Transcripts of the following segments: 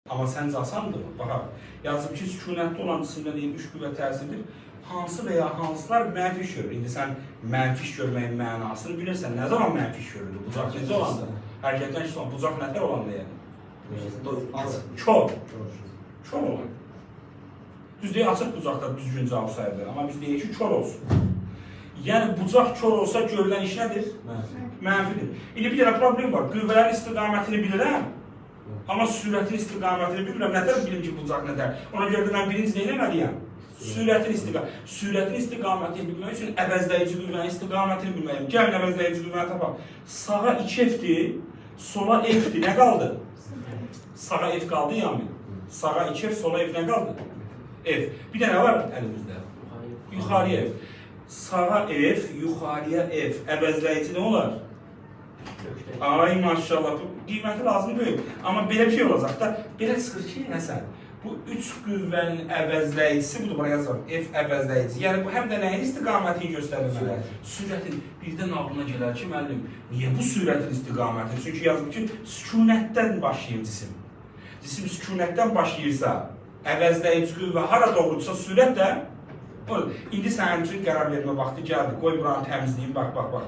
Amma səncə asandır? Baxaq, yazıb ki, sükunətli olan cisimdə deyim, üç qüvvə təsirdir. Hansı və ya hansılar mənfi iş görür? İndi sən mənfi iş görməyin mənasını bilirsən. Nə zaman mənfi iş görürdü? Bucaq necə olanda? Hərəkətdən ki, sonra bucaq nətər olanda yəni? Kör. Kör olan. Düz deyək, açıq bucaqda düzgün cavab sayılır. Amma biz deyək ki, kör olsun. Yəni, bucaq kör olsa görülən iş nədir? Mənfidir. İndi bir dənə problem var. Qüvvələrin istiqamətini bilirəm. Amma sürətin istiqamətini bilmirəm. Nətər bilim ki, bucaq nətər? Ona görə də mən birinci deyilməliyəm. Sürətin istiqamətini bilmək üçün əvəzləyici qüvvənin istiqamətini bilməliyəm. Gəlin əvəzləyici qüvvəni tapaq. Sağa 2F-dir, sola F-dir. Nə qaldı? Sağa F qaldı yəni. Sağa 2F, sola F nə qaldı? F. Bir dənə var əlimizdə. Yuxarıya F. Sağa F, yuxarıya F. Əvəzləyici nə olar? Ay maşallah, bu qiyməti lazım deyil. Amma belə bir şey olacaq da, belə çıxır ki, nəsən? Bu üç qüvvənin əvəzləyicisi, budur, buraya yazalım, F əvəzləyici. Yəni, bu həm də nəyin istiqamətini göstərir? Sürətin birdən ağlına gələr ki, müəllim, niyə bu sürətin istiqamətini? Çünki yazılır ki, sükunətdən başlayır cisim. Cisim sükunətdən başlayırsa, əvəzləyici qüvvə hara doğrudursa, sürət də odur. İndi sənin üçün qərar vermə vaxtı gəldi. Qoy buranı təmizləyim, bax.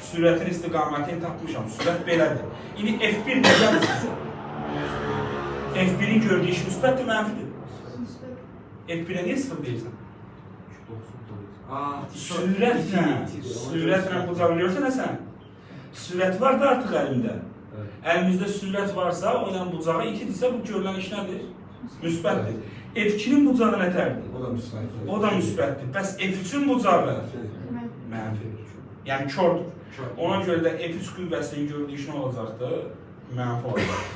Sürətin istiqamətini tapmışam, sürət belədir. İndi F1 nə gəlir sizə? F1'in gördüyü iş müsbətdir, mənfidir? F1'ə niyə 0 deyirsən? Sürətlə bucaq nə sən? Sürət var da artıq əlimdə. Əlimizdə sürət varsa, o ilə bucağı 2-dirsə, bu görülən iş nədir? Müsbətdir. F2'nin bucağı nətərdir? O da müsbətdir. Bəs F3'ün bucağı mənfidir. Yəni kördür. Ona görə də F3 qüvvəsinin gördüyü iş nə olacaqdır? Mənfi olacaq.